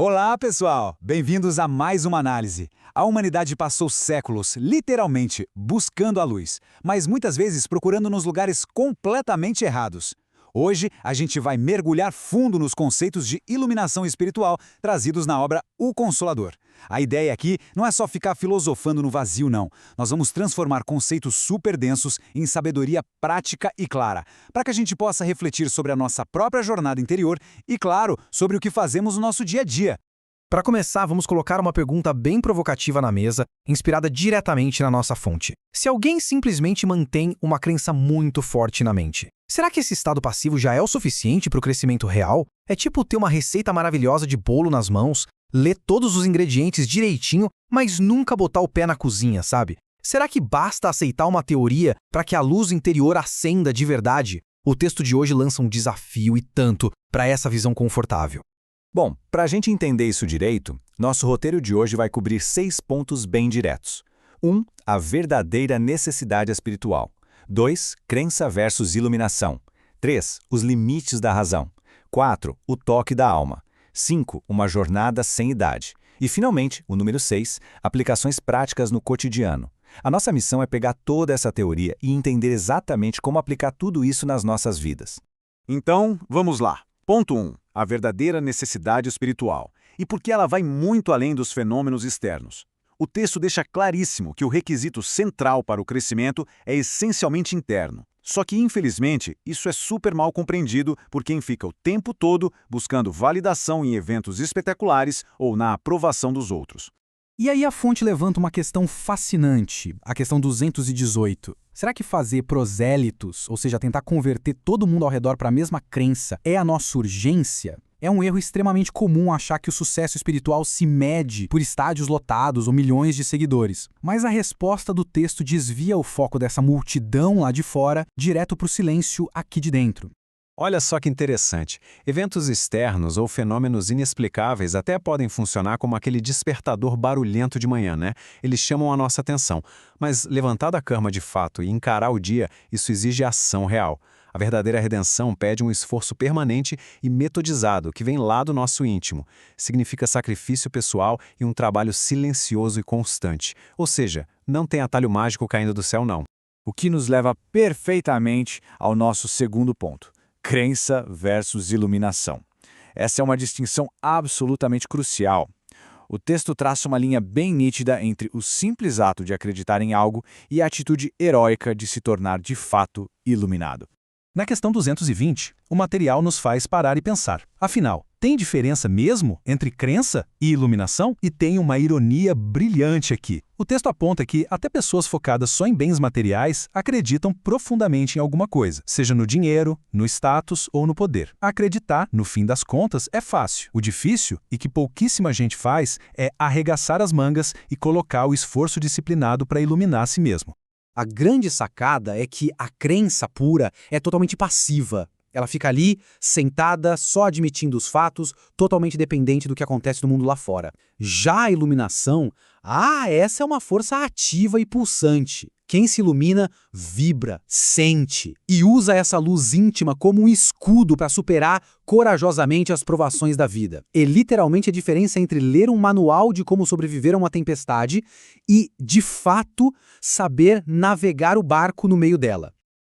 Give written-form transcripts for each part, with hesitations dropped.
Olá, pessoal! Bem-vindos a mais uma análise. A humanidade passou séculos, literalmente, buscando a luz, mas muitas vezes procurando nos lugares completamente errados. Hoje, a gente vai mergulhar fundo nos conceitos de iluminação espiritual trazidos na obra O Consolador. A ideia aqui não é só ficar filosofando no vazio, não. Nós vamos transformar conceitos super densos em sabedoria prática e clara, para que a gente possa refletir sobre a nossa própria jornada interior e, claro, sobre o que fazemos no nosso dia a dia. Para começar, vamos colocar uma pergunta bem provocativa na mesa, inspirada diretamente na nossa fonte. Se alguém simplesmente mantém uma crença muito forte na mente, será que esse estado passivo já é o suficiente para o crescimento real? É tipo ter uma receita maravilhosa de bolo nas mãos, ler todos os ingredientes direitinho, mas nunca botar o pé na cozinha, sabe? Será que basta aceitar uma teoria para que a luz interior acenda de verdade? O texto de hoje lança um desafio e tanto para essa visão confortável. Bom, para a gente entender isso direito, nosso roteiro de hoje vai cobrir 6 pontos bem diretos. 1. A verdadeira necessidade espiritual. 2. Crença versus iluminação. 3. Os limites da razão. 4. O toque da alma. 5. Uma jornada sem idade. E, finalmente, o número 6. Aplicações práticas no cotidiano. A nossa missão é pegar toda essa teoria e entender exatamente como aplicar tudo isso nas nossas vidas. Então, vamos lá. Ponto 1. A verdadeira necessidade espiritual. E por que ela vai muito além dos fenômenos externos. O texto deixa claríssimo que o requisito central para o crescimento é essencialmente interno. Só que, infelizmente, isso é super mal compreendido por quem fica o tempo todo buscando validação em eventos espetaculares ou na aprovação dos outros. E aí a fonte levanta uma questão fascinante, a questão 218. Será que fazer prosélitos, ou seja, tentar converter todo mundo ao redor para a mesma crença, é a nossa urgência? É um erro extremamente comum achar que o sucesso espiritual se mede por estádios lotados ou milhões de seguidores. Mas a resposta do texto desvia o foco dessa multidão lá de fora direto para o silêncio aqui de dentro. Olha só que interessante. Eventos externos ou fenômenos inexplicáveis até podem funcionar como aquele despertador barulhento de manhã, né? Eles chamam a nossa atenção. Mas levantar da cama de fato e encarar o dia, isso exige ação real. A verdadeira redenção pede um esforço permanente e metodizado que vem lá do nosso íntimo. Significa sacrifício pessoal e um trabalho silencioso e constante. Ou seja, não tem atalho mágico caindo do céu, não. O que nos leva perfeitamente ao nosso segundo ponto. Crença versus iluminação. Essa é uma distinção absolutamente crucial. O texto traça uma linha bem nítida entre o simples ato de acreditar em algo e a atitude heróica de se tornar de fato iluminado. Na questão 220, o material nos faz parar e pensar. Afinal, tem diferença mesmo entre crença e iluminação? E tem uma ironia brilhante aqui. O texto aponta que até pessoas focadas só em bens materiais acreditam profundamente em alguma coisa, seja no dinheiro, no status ou no poder. Acreditar, no fim das contas, é fácil. O difícil, e que pouquíssima gente faz, é arregaçar as mangas e colocar o esforço disciplinado para iluminar a si mesmo. A grande sacada é que a crença pura é totalmente passiva. Ela fica ali, sentada, só admitindo os fatos, totalmente dependente do que acontece no mundo lá fora. Já a iluminação, essa é uma força ativa e pulsante. Quem se ilumina, vibra, sente e usa essa luz íntima como um escudo para superar corajosamente as provações da vida. É literalmente a diferença entre ler um manual de como sobreviver a uma tempestade e, de fato, saber navegar o barco no meio dela.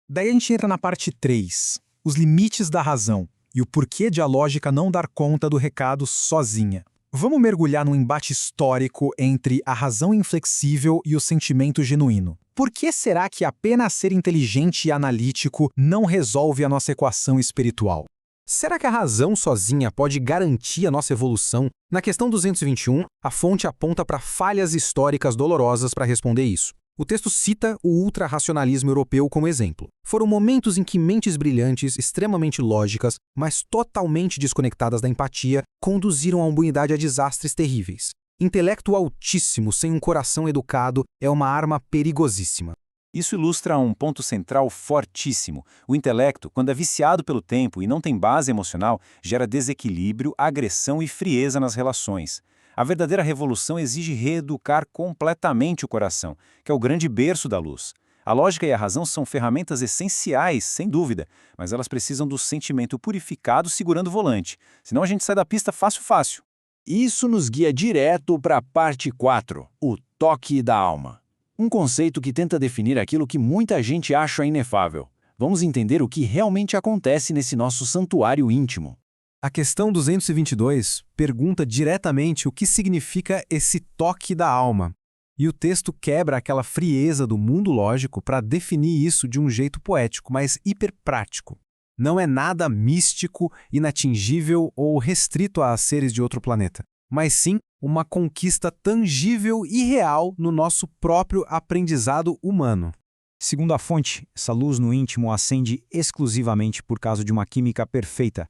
Daí a gente entra na parte 3. Os limites da razão e o porquê de a lógica não dar conta do recado sozinha. Vamos mergulhar num embate histórico entre a razão inflexível e o sentimento genuíno. Por que será que apenas ser inteligente e analítico não resolve a nossa equação espiritual? Será que a razão sozinha pode garantir a nossa evolução? Na questão 221, a fonte aponta para falhas históricas dolorosas para responder isso. O texto cita o ultrarracionalismo europeu como exemplo. Foram momentos em que mentes brilhantes, extremamente lógicas, mas totalmente desconectadas da empatia, conduziram a humanidade a desastres terríveis. Intelecto altíssimo sem um coração educado é uma arma perigosíssima. Isso ilustra um ponto central fortíssimo. O intelecto, quando é viciado pelo tempo e não tem base emocional, gera desequilíbrio, agressão e frieza nas relações. A verdadeira revolução exige reeducar completamente o coração, que é o grande berço da luz. A lógica e a razão são ferramentas essenciais, sem dúvida, mas elas precisam do sentimento purificado segurando o volante. Senão a gente sai da pista fácil. Isso nos guia direto para a parte 4, o toque da alma. Um conceito que tenta definir aquilo que muita gente acha inefável. Vamos entender o que realmente acontece nesse nosso santuário íntimo. A questão 222 pergunta diretamente o que significa esse toque da alma. E o texto quebra aquela frieza do mundo lógico para definir isso de um jeito poético, mas hiperprático. Não é nada místico, inatingível ou restrito a seres de outro planeta, mas sim uma conquista tangível e real no nosso próprio aprendizado humano. Segundo a fonte, essa luz no íntimo acende exclusivamente por causa de uma química perfeita,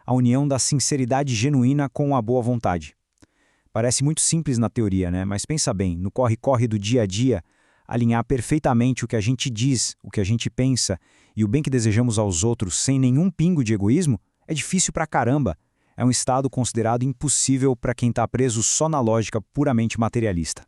a união da sinceridade genuína com a boa vontade. Parece muito simples na teoria, né? Mas pensa bem, no corre-corre do dia a dia, alinhar perfeitamente o que a gente diz, o que a gente pensa e o bem que desejamos aos outros sem nenhum pingo de egoísmo é difícil pra caramba. É um estado considerado impossível para quem está preso só na lógica puramente materialista.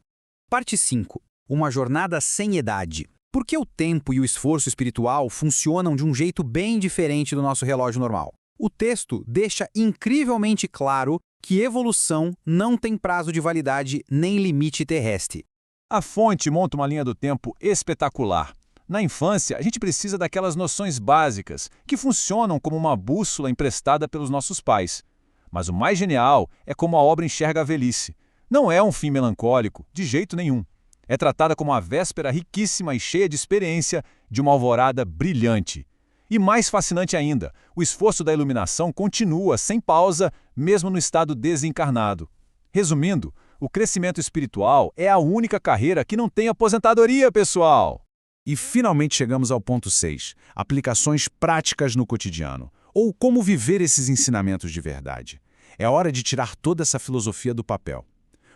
Parte 5. Uma jornada sem idade. Por que o tempo e o esforço espiritual funcionam de um jeito bem diferente do nosso relógio normal? O texto deixa incrivelmente claro que evolução não tem prazo de validade nem limite terrestre. A fonte monta uma linha do tempo espetacular. Na infância, a gente precisa daquelas noções básicas que funcionam como uma bússola emprestada pelos nossos pais. Mas o mais genial é como a obra enxerga a velhice. Não é um fim melancólico, de jeito nenhum. É tratada como uma véspera riquíssima e cheia de experiência de uma alvorada brilhante. E mais fascinante ainda, o esforço da iluminação continua, sem pausa, mesmo no estado desencarnado. Resumindo, o crescimento espiritual é a única carreira que não tem aposentadoria, pessoal! E finalmente chegamos ao ponto 6, aplicações práticas no cotidiano, ou como viver esses ensinamentos de verdade. É hora de tirar toda essa filosofia do papel.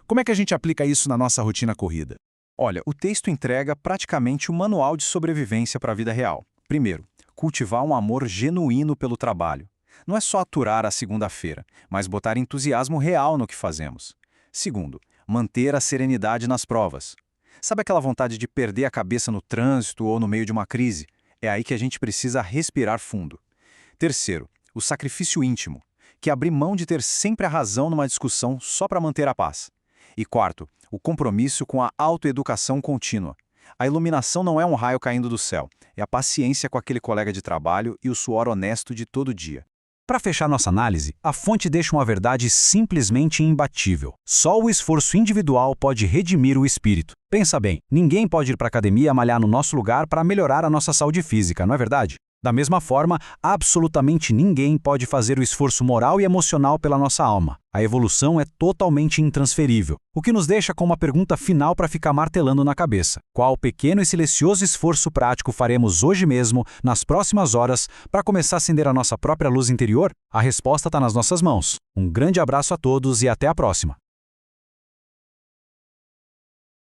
Como é que a gente aplica isso na nossa rotina corrida? Olha, o texto entrega praticamente um manual de sobrevivência para a vida real. Primeiro, cultivar um amor genuíno pelo trabalho. Não é só aturar a segunda-feira, mas botar entusiasmo real no que fazemos. Segundo, manter a serenidade nas provas. Sabe aquela vontade de perder a cabeça no trânsito ou no meio de uma crise? É aí que a gente precisa respirar fundo. Terceiro, o sacrifício íntimo, que é abrir mão de ter sempre a razão numa discussão só para manter a paz. E quarto, o compromisso com a autoeducação contínua. A iluminação não é um raio caindo do céu, é a paciência com aquele colega de trabalho e o suor honesto de todo dia. Para fechar nossa análise, a fonte deixa uma verdade simplesmente imbatível. Só o esforço individual pode redimir o espírito. Pensa bem, ninguém pode ir para a academia malhar no nosso lugar para melhorar a nossa saúde física, não é verdade? Da mesma forma, absolutamente ninguém pode fazer o esforço moral e emocional pela nossa alma. A evolução é totalmente intransferível, o que nos deixa com uma pergunta final para ficar martelando na cabeça. Qual pequeno e silencioso esforço prático faremos hoje mesmo, nas próximas horas, para começar a acender a nossa própria luz interior? A resposta está nas nossas mãos. Um grande abraço a todos e até a próxima.